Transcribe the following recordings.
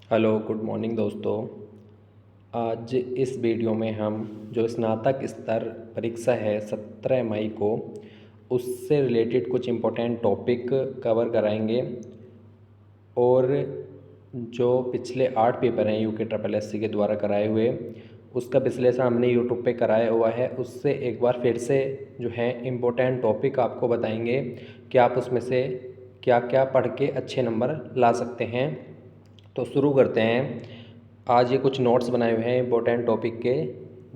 Hello good morning दोस्तों। आज इस वीडियो में हम जो स्नातक स्तर परीक्षा है 17 मई को उससे रिलेटेड कुछ इम्पोर्टेंट टॉपिक कवर कराएंगे। और जो पिछले 8 पेपर हैं यूके ट्रिपल एससी के द्वारा कराए हुए उसका विश्लेषण हमने यूट्यूब पे कराया हुआ है। उससे एक बार फिर से जो है इम्पोर्टेंट टॉपिक आपको बताएंगे कि आप उसमें से क्या क्या पढ़ के अच्छे नंबर ला सकते हैं। तो शुरू करते हैं। आज ये कुछ नोट्स बनाए हुए हैं इम्पोर्टेंट टॉपिक के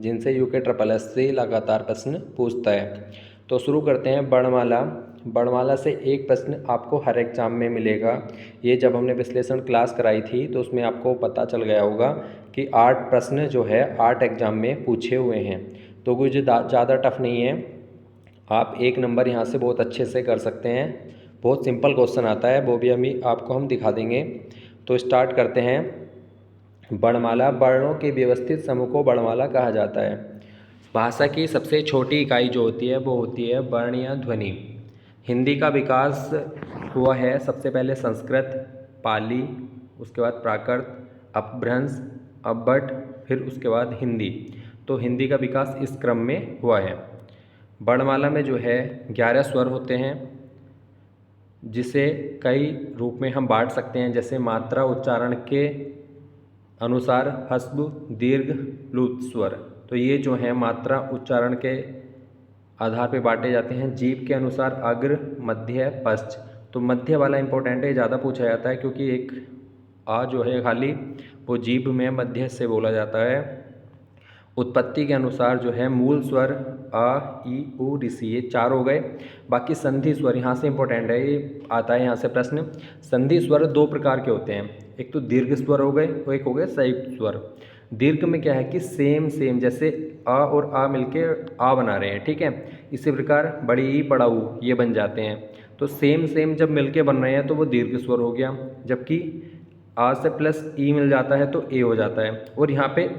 जिनसे यूके ट्रिपल एस से लगातार प्रश्न पूछता है। तो शुरू करते हैं। वर्णमाला। वर्णमाला से एक प्रश्न आपको हर एग्जाम में मिलेगा। ये जब हमने विश्लेषण क्लास कराई थी तो उसमें आपको पता चल गया होगा कि 8 प्रश्न जो है 8 एग्जाम में पूछे हुए हैं। तो कुछ ज़्यादा टफ नहीं है। आप एक नंबर यहाँ से बहुत अच्छे से कर सकते हैं। बहुत सिंपल क्वेश्चन आता है, वो भी आपको हम दिखा देंगे। तो स्टार्ट करते हैं। वर्णमाला। वर्णों के व्यवस्थित समूह को वर्णमाला कहा जाता है। भाषा की सबसे छोटी इकाई जो होती है वो होती है वर्ण या ध्वनि। हिंदी का विकास हुआ है सबसे पहले संस्कृत, पाली, उसके बाद प्राकृत, अपभ्रंश, अब्बट, फिर उसके बाद हिंदी। तो हिंदी का विकास इस क्रम में हुआ है। वर्णमाला में जो है 11 स्वर होते हैं जिसे कई रूप में हम बांट सकते हैं, जैसे मात्रा उच्चारण के अनुसार ह्रस्व, दीर्घ, लुप्त स्वर। तो ये जो है मात्रा उच्चारण के आधार पे बांटे जाते हैं। जीभ के अनुसार अग्र, मध्य, पश्च। तो मध्य वाला इंपॉर्टेंट है, ज़्यादा पूछा जाता है क्योंकि एक आ जो है खाली वो जीभ में मध्य से बोला जाता है। उत्पत्ति के अनुसार जो है मूल स्वर अ, ई, उ, ऋषि, ये 4 हो गए। बाकी संधि स्वर यहाँ से इंपॉर्टेंट है, ये आता है यहाँ से प्रश्न। संधि स्वर 2 प्रकार के होते हैं, एक तो दीर्घ स्वर हो गए और एक हो गए संयुक्त स्वर। दीर्घ में क्या है कि सेम जैसे अ और आ मिलके आ बना रहे हैं, ठीक है। इसी प्रकार बड़ी ई, बड़ा ऊ ये बन जाते हैं। तो सेम जब मिलके बन रहे हैं तो वो दीर्घ स्वर हो गया। जबकि आ से प्लस ई मिल जाता है तो ए हो जाता है। और यहाँ पे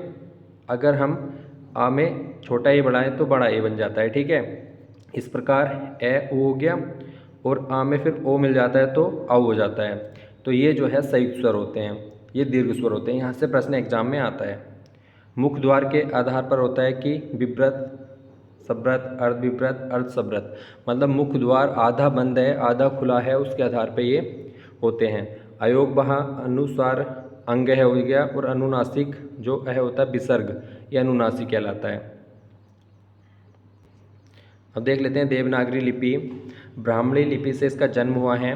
अगर हम आ में छोटा ए बढ़ाएं तो बड़ा ए बन जाता है, ठीक है। इस प्रकार ए ओ हो गया और आ में फिर ओ मिल जाता है तो औ हो जाता है। तो ये जो है संयुक्त स्वर होते हैं, ये दीर्घ स्वर होते हैं। यहाँ से प्रश्न एग्जाम में आता है। मुख द्वार के आधार पर होता है कि विव्रत, सव्रत, अर्धविव्रत, अर्धसव्रत। मतलब मुख द्वार आधा बंद है आधा खुला है, उसके आधार पर ये होते हैं। अयोग वहाँ अनुसार अंग है हो गया, और अनुनासिक जो है होता है विसर्ग, ये अनुनासिक कहलाता है। अब देख लेते हैं देवनागरी लिपि। ब्राह्मणी लिपि से इसका जन्म हुआ है।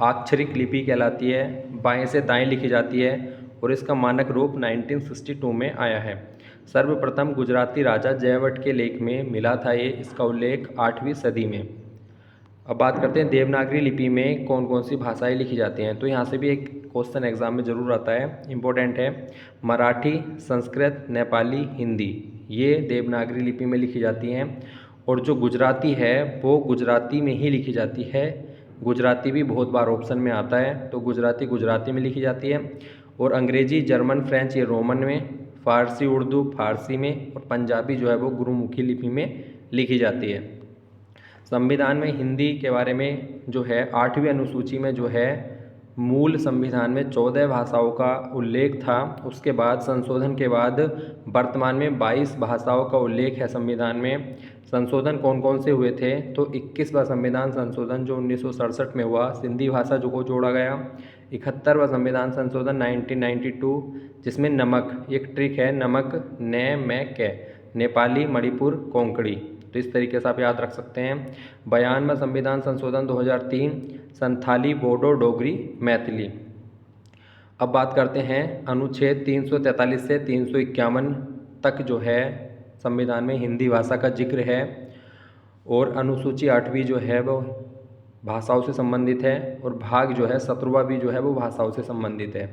अक्षरिक लिपि कहलाती है, बाएं से दाएं लिखी जाती है और इसका मानक रूप 1962 में आया है। सर्वप्रथम गुजराती राजा जयवट के लेख में मिला था ये, इसका उल्लेख 8वीं सदी में। अब बात करते हैं देवनागरी लिपि में कौन कौन सी भाषाएं लिखी जाती हैं। तो यहाँ से भी एक क्वेश्चन एग्जाम में ज़रूर आता है, इम्पोर्टेंट है। मराठी, संस्कृत, नेपाली, हिंदी ये देवनागरी लिपि में लिखी जाती हैं। और जो गुजराती है वो गुजराती में ही लिखी जाती है। गुजराती भी बहुत बार ऑप्शन में आता है, तो गुजराती में लिखी जाती है। और अंग्रेजी, जर्मन, फ्रेंच ये रोमन में, फ़ारसी उर्दू फारसी में, और पंजाबी जो है वो गुरुमुखी लिपि में लिखी जाती है। संविधान में हिंदी के बारे में जो है 8वीं अनुसूची में जो है मूल संविधान में 14 भाषाओं का उल्लेख था। उसके बाद संशोधन के बाद वर्तमान में 22 भाषाओं का उल्लेख है संविधान में। संशोधन कौन कौन से हुए थे, तो 21वां संविधान संशोधन जो 1967 में हुआ, सिंधी भाषा जो को जोड़ा गया। 71वां संविधान संशोधन 1992 जिसमें नमक, एक ट्रिक है, नमक न में कै, नेपाली, मणिपुर, कोंकणी। तो इस तरीके से आप याद रख सकते हैं। 92वां संविधान संशोधन 2003 संथाली, बोडो, डोगरी, मैथिली। अब बात करते हैं अनुच्छेद 343 से 351 तक जो है संविधान में हिंदी भाषा का जिक्र है। और अनुसूची 8वीं जो है वो भाषाओं से संबंधित है, और भाग जो है 17वां भी जो है वो भाषाओं से संबंधित है।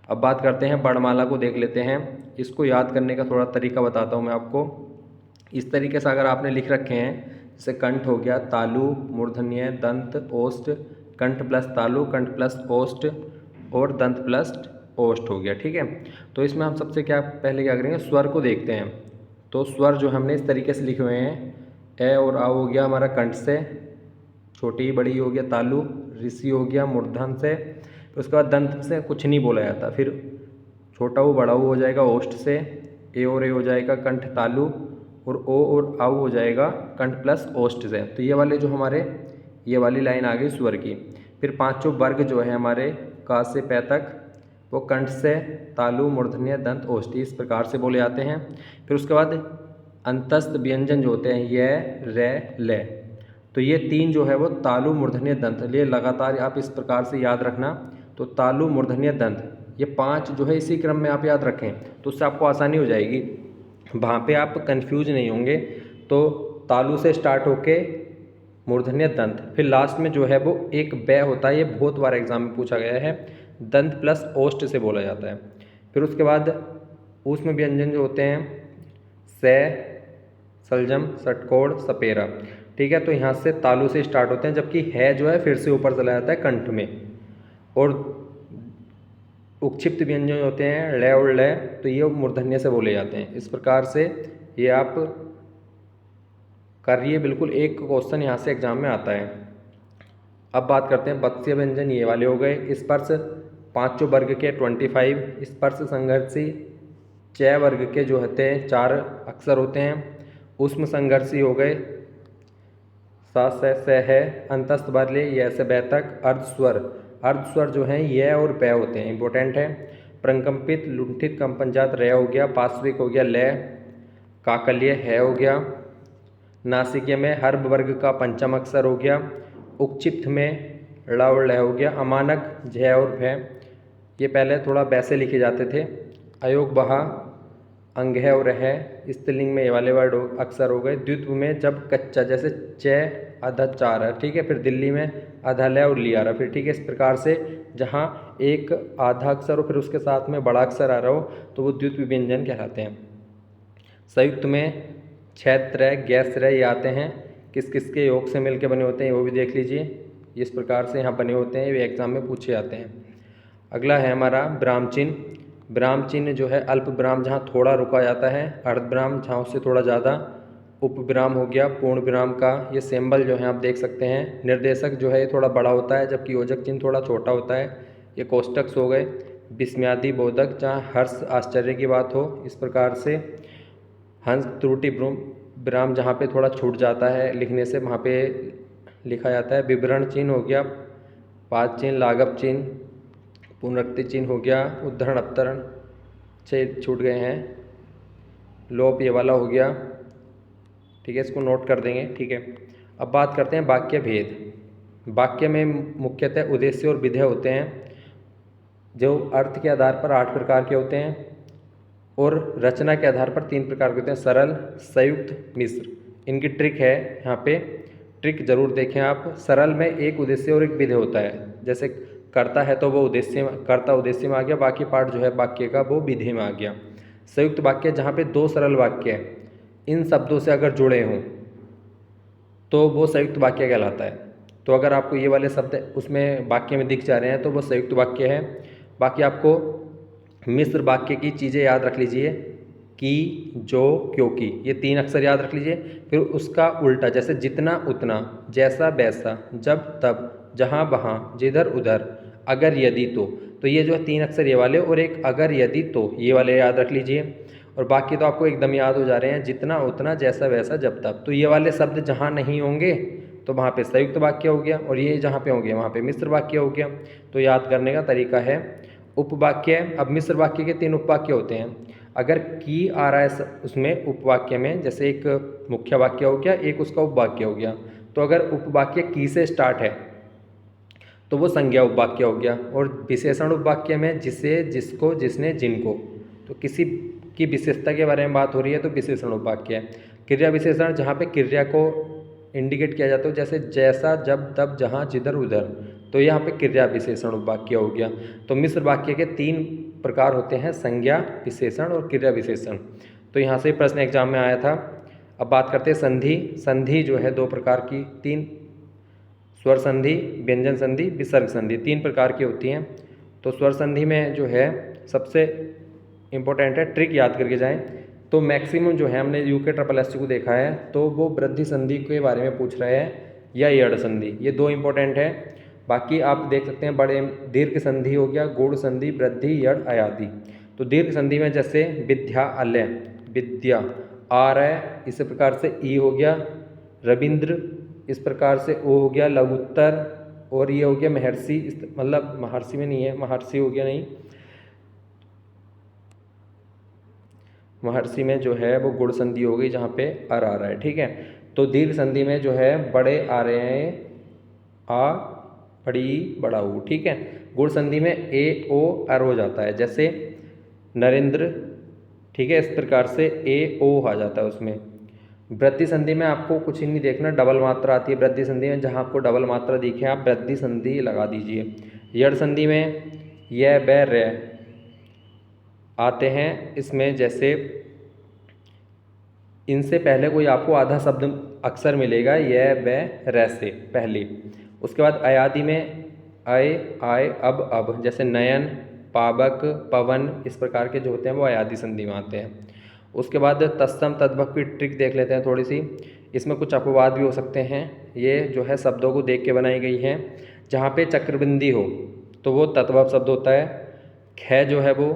अब बात करते हैं वर्णमाला को देख लेते हैं। इसको याद करने का थोड़ा तरीका बताता हूँ मैं आपको। इस तरीके से अगर आपने लिख रखे हैं, जैसे कंठ हो गया, तालु, मूर्धन्य, दंत, ओष्ठ, कंठ प्लस तालु, कंठ प्लस ओष्ठ, और दंत प्लस ओष्ठ हो गया, ठीक है। तो इसमें हम सबसे पहले क्या करेंगे, स्वर को देखते हैं। तो स्वर जो हमने इस तरीके से लिखे हुए हैं, ए और आ हो गया हमारा कंठ से, छोटी बड़ी हो गया तालु, ऋषि हो गया मूर्धन से, उसके बाद दंत से कुछ नहीं बोला जाता। फिर छोटा ऊ बड़ा ऊ हो जाएगा ओष्ठ से, ए और ए हो जाएगा कंठ तालु, और ओ और आउ हो जाएगा कंठ प्लस ओष्ठ से। तो ये वाले जो हमारे ये वाली लाइन आ गई स्वर की। फिर पांचों वर्ग जो है हमारे का से पै तक वो कंठ से तालु मूर्धन्य दंत ओष्ठ इस प्रकार से बोले जाते हैं। फिर उसके बाद अंतस्थ व्यंजन जो होते हैं य रे ले, तो ये तीन जो है वो तालु मूर्धन्य दंत, ये लगातार आप इस प्रकार से याद रखना। तो तालु मूर्धन्य दंत ये पांच जो है इसी क्रम में आप याद रखें तो उससे आपको आसानी हो जाएगी, वहाँ पे आप कंफ्यूज नहीं होंगे। तो तालु से स्टार्ट होके मूर्धन्य दंत, फिर लास्ट में जो है वो एक बै होता है, ये बहुत बार एग्जाम में पूछा गया है, दंत प्लस ओष्ठ से बोला जाता है। फिर उसके बाद ऊष्म व्यंजन जो होते हैं से, सलजम, षटकोण, सपेरा, ठीक है। तो यहाँ से तालु से स्टार्ट होते हैं, जबकि है जो है फिर से ऊपर चला जाता है कंठ में। और उक्षिप्त व्यंजन होते हैं ल और ल, तो ये मूर्धन्य से बोले जाते हैं। इस प्रकार से ये आप करिए, बिल्कुल एक क्वेश्चन यहाँ से एग्जाम में आता है। अब बात करते हैं वत्स्य व्यंजन, ये वाले हो गए। स्पर्श पांचों वर्ग के 25, स्पर्श संघर्षी 6 वर्ग के जो होते हैं 4 अक्षर होते हैं। ऊष्म संघर्षी हो गए सा से है, अंतस्थ वाले य से बै तक। अर्धस्वर, अर्धस्वर जो हैं ये और पै होते हैं, इंपॉर्टेंट है। प्रकंपित लुंठित कंपनजात रे हो गया, पार्श्विक हो गया ल, काकल्य है हो गया, नासिकीय में हर वर्ग का पंचम अक्षर हो गया, उक्षिप्त में ड़ और ल हो गया, अमानक झ और भय, ये पहले थोड़ा वैसे लिखे जाते थे। अयोग बहा अंग है और है, स्त्रीलिंग में ये वाले वर्ड अक्षर हो गए। द्वित्व में जब कच्चा, जैसे च आधा चार है, ठीक है। फिर दिल्ली में आधा ल और लिया रहा, फिर ठीक है। इस प्रकार से जहाँ एक आधा अक्षर हो फिर उसके साथ में बड़ा अक्षर आ रहा हो तो वो द्वित्व व्यंजन कहलाते हैं। संयुक्त में क्षेत्र गैस ये आते हैं, किस किस के योग से मिलके बने होते हैं वो भी देख लीजिए। इस प्रकार से यहाँ बने होते हैं, वे एग्जाम में पूछे जाते हैं। अगला है हमारा ब्राह्म चिन्ह। ब्राह्म चिन्ह जो है अल्प विराम जहाँ थोड़ा रुका जाता है, अर्ध विराम जहाँ उससे थोड़ा ज़्यादा, उपविराम हो गया, पूर्ण विराम का ये सिंबल जो है आप देख सकते हैं। निर्देशक जो है ये थोड़ा बड़ा होता है, जबकि योजक चिन्ह थोड़ा छोटा होता है। ये कोष्टक हो गए। विस्मयादि बोधक जहाँ हर्ष आश्चर्य की बात हो, इस प्रकार से। हंस त्रुटि विराम जहाँ पे थोड़ा छूट जाता है लिखने से, वहाँ पे लिखा जाता है। विवरण चिन्ह हो गया, पाद चिन्ह, लाघव चिन्ह, पुनरुक्ति चिन्ह हो गया, उद्धरण अवतरण छूट गए हैं, लोप ये वाला हो गया, ठीक है। इसको नोट कर देंगे, ठीक है। अब बात करते हैं वाक्य भेद। वाक्य में मुख्यतः उद्देश्य और विधेय होते हैं, जो अर्थ के आधार पर 8 प्रकार के होते हैं और रचना के आधार पर 3 प्रकार के होते हैं, सरल, संयुक्त, मिश्र। इनकी ट्रिक है यहाँ पे, ट्रिक जरूर देखें आप। सरल में एक उद्देश्य और एक विधेय होता है, जैसे करता है तो वो उद्देश्य, कर्ता उद्देश्य में आ गया, बाकी पार्ट जो है वाक्य का वो विधेय में आ गया। संयुक्त वाक्य जहाँ पे 2 सरल वाक्य इन शब्दों से अगर जुड़े हों तो वो संयुक्त वाक्य कहलाता है। तो अगर आपको ये वाले शब्द उसमें वाक्य में दिख जा रहे हैं तो वो संयुक्त वाक्य है। बाकी आपको मिश्र वाक्य की चीज़ें याद रख लीजिए, कि, जो, क्योंकि, ये 3 अक्षर याद रख लीजिए। फिर उसका उल्टा, जैसे जितना उतना, जैसा वैसा, जब तब, जहाँ वहाँ, जिधर उधर, अगर यदि तो ये जो है 3 अक्षर ये वाले, और एक अगर यदि तो ये वाले याद रख लीजिए। और बाकी तो आपको एकदम याद हो जा रहे हैं, जितना उतना, जैसा वैसा, जब तब। तो ये वाले शब्द जहाँ नहीं होंगे तो वहाँ पे संयुक्त वाक्य हो गया, और ये जहाँ पे होंगे वहाँ पे मिश्र वाक्य हो गया। तो याद करने का तरीका है उपवाक्य। अब मिश्र वाक्य के 3 उपवाक्य होते हैं। अगर की आ रहा है उसमें उपवाक्य में, जैसे एक मुख्य वाक्य हो गया, एक उसका उपवाक्य हो गया, तो अगर उपवाक्य की से स्टार्ट है तो वो संज्ञा उपवाक्य हो गया। और विशेषण उपवाक्य में जिसे, जिसको, जिसने, जिनको, तो किसी की विशेषता के बारे में बात हो रही है तो विशेषण उपवाक्य है। क्रिया विशेषण जहाँ पे क्रिया को इंडिकेट किया जाता है, जैसे जैसा, जब, तब, जहाँ, जिधर, उधर, तो यहाँ पे क्रिया विशेषण उपवाक्य हो गया। तो मिश्र वाक्य के 3 प्रकार होते हैं, संज्ञा, विशेषण और क्रिया विशेषण। तो यहाँ से प्रश्न एग्जाम में आया था। अब बात करते हैं संधि। संधि जो है 2 प्रकार की, 3, स्वर संधि, व्यंजन संधि, विसर्ग संधि, 3 प्रकार की होती हैं। तो स्वर संधि में जो है सबसे इम्पोर्टेंट है, ट्रिक याद करके जाएं। तो मैक्सिमम जो है हमने यूके ट्रिपल एस को देखा है तो वो वृद्धि संधि के बारे में पूछ रहे हैं या यड़ संधि, ये 2 इम्पोर्टेंट है। बाकी आप देख सकते हैं बड़े दीर्घ संधि हो गया, गूढ़ संधि, वृद्धि, यड़, अयादि। तो दीर्घ संधि में जैसे विद्यालय, विद्या आ रहा है, इस प्रकार से ई हो गया, रविंद्र इस प्रकार से ओ हो गया, लघुत्तर, और ये हो गया महर्षि, मतलब महर्षि में नहीं है, महर्षि हो गया नहीं, महर्षि में जो है वो गुण संधि हो गई जहाँ पे अर आ रहा है, ठीक है। तो दीर्घ संधि में जो है बड़े आ रहे हैं, आ बड़ी बड़ा ऊ, ठीक है। गुण संधि में ए ओ अर हो जाता है, जैसे नरेंद्र, ठीक है, इस प्रकार से ए ओ आ जाता है उसमें। वृद्धि संधि में आपको कुछ ही नहीं देखना, डबल मात्रा आती है वृद्धि संधि में, जहाँ आपको डबल मात्रा दिखे आप वृद्धि संधि लगा दीजिए। यड़ संधि में य ब रे आते हैं, इसमें जैसे इनसे पहले कोई आपको आधा शब्द अक्सर मिलेगा य ब रे से पहले। उसके बाद अयादि में अय आय अब, जैसे नयन, पावक, पवन, इस प्रकार के जो होते हैं वो अयादि संधि में आते हैं। उसके बाद तत्सम तद्भव की ट्रिक देख लेते हैं थोड़ी सी। इसमें कुछ अपवाद भी हो सकते हैं, ये जो है शब्दों को देख के बनाई गई हैं। जहाँ पे चक्रबिंदी हो तो वो तद्भव शब्द होता है, ख जो है वो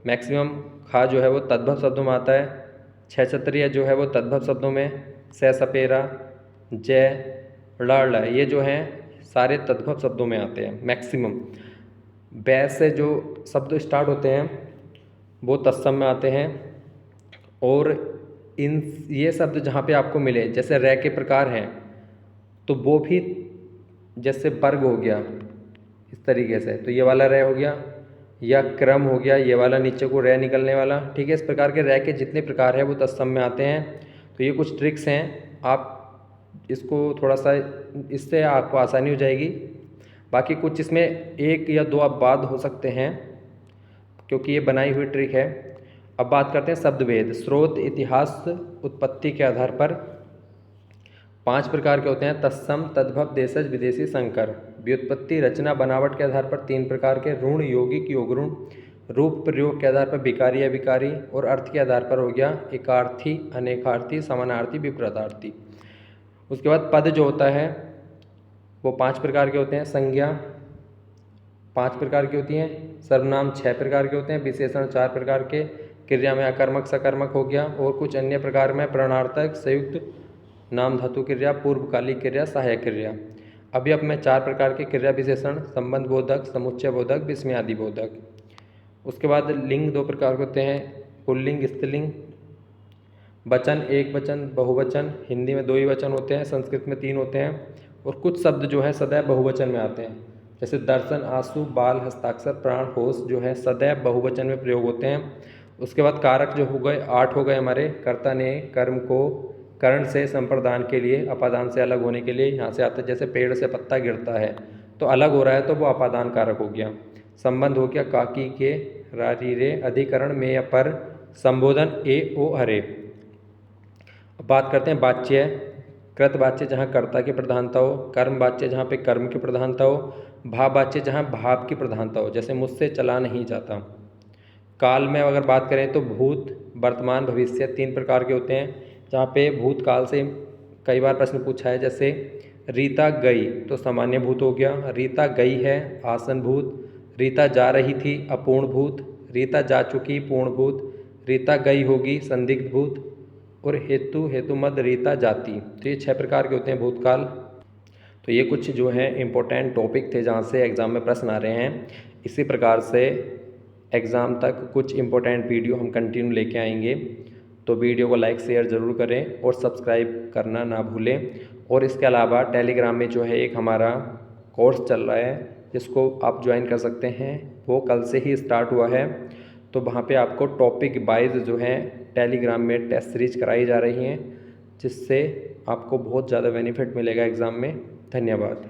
मैक्सिमम, खा जो है वो तद्भव शब्दों में आता है, छह छत्रिय जो है वो तद्भव शब्दों में, स सपेरा, जय, लड़, ये जो हैं सारे तद्भव शब्दों में आते हैं मैक्सिमम। बै से जो शब्द स्टार्ट होते हैं वो तत्सम में आते हैं। और इन ये शब्द जहाँ पे आपको मिले, जैसे रै के प्रकार हैं तो वो भी, जैसे वर्ग हो गया इस तरीके से, तो ये वाला रै हो गया, या क्रम हो गया, ये वाला नीचे को रै निकलने वाला, ठीक है। इस प्रकार के रै के जितने प्रकार है वो तत्सम में आते हैं। तो ये कुछ ट्रिक्स हैं, आप इसको थोड़ा सा, इससे आपको आसानी हो जाएगी। बाकी कुछ इसमें एक या दो अपवाद हो सकते हैं क्योंकि ये बनाई हुई ट्रिक है। अब बात करते हैं शब्द भेद। स्रोत, इतिहास, उत्पत्ति के आधार पर 5 प्रकार के होते हैं, तत्सम, तद्भव, देशज, विदेशी, संकर। व्युत्पत्ति, रचना, बनावट के आधार पर 3 प्रकार के, ऋण, यौगिक, योगऋण, रूप प्रयोग के आधार पर विकारी, अविकारी, और अर्थ के आधार पर हो गया एकार्थी, अनेकार्थी, समानार्थी, विपरीतार्थी। उसके बाद पद जो होता है वो 5 प्रकार के होते हैं, संज्ञा 5 प्रकार की होती हैं, सर्वनाम 6 प्रकार के होते हैं, विशेषण 4 प्रकार के, क्रिया में अकर्मक सकर्मक हो गया, और कुछ अन्य प्रकार में प्रणार्थक, संयुक्त, नाम धातु क्रिया, पूर्वकालिक क्रिया, सहायक क्रिया। अभी अब मैं 4 प्रकार के क्रिया विशेषण, संबंध बोधक, समुच्चय बोधक, विस्मयादि बोधक। उसके बाद लिंग 2 प्रकार के होते हैं, पुल्लिंग, स्त्रीलिंग। वचन, एक वचन, बहुवचन, हिंदी में 2 ही वचन होते हैं, संस्कृत में 3 होते हैं। और कुछ शब्द जो है सदैव बहुवचन में आते हैं, जैसे दर्शन, आंसू, बाल, हस्ताक्षर, प्राण, होश जो है सदैव बहुवचन में प्रयोग होते हैं। उसके बाद कारक जो हो गए 8 हो गए हमारे, कर्ता ने कर्म को कर्ण से संप्रदान के लिए, अपादान से अलग होने के लिए यहाँ से आता है, जैसे पेड़ से पत्ता गिरता है तो अलग हो रहा है तो वो अपादान कारक हो गया। संबंध हो गया काकी के, रारी रे, अधिकरण में पर, संबोधन ए ओ हरे। अब बात करते हैं वाच्य। कृत वाच्य जहाँ कर्ता की प्रधानता हो, कर्म वाच्य जहाँ पे कर्म की प्रधानता हो, भाव वाच्य जहाँ भाव की प्रधानता हो, जैसे मुझसे चला नहीं जाता। काल में अगर बात करें तो भूत, वर्तमान, भविष्य 3 प्रकार के होते हैं, जहाँ पे भूतकाल से कई बार प्रश्न पूछा है, जैसे रीता गई तो सामान्य भूत हो गया, रीता गई है आसन भूत, रीता जा रही थी अपूर्ण भूत, रीता जा चुकी पूर्ण भूत, रीता गई होगी संदिग्ध भूत, और हेतु, हेतुमद, रीता जाती। तो ये 6 प्रकार के होते हैं भूतकाल। तो ये कुछ जो है इम्पोर्टेंट टॉपिक थे जहाँ से एग्ज़ाम में प्रश्न आ रहे हैं। इसी प्रकार से एग्ज़ाम तक कुछ इम्पोर्टेंट वीडियो हम कंटिन्यू लेके आएंगे। तो वीडियो को लाइक शेयर ज़रूर करें और सब्सक्राइब करना ना भूलें। और इसके अलावा टेलीग्राम में जो है एक हमारा कोर्स चल रहा है जिसको आप ज्वाइन कर सकते हैं, वो कल से ही स्टार्ट हुआ है। तो वहाँ पे आपको टॉपिक वाइज जो है टेलीग्राम में टेस्ट सीरीज कराई जा रही हैं, जिससे आपको बहुत ज़्यादा बेनिफिट मिलेगा एग्ज़ाम में। धन्यवाद।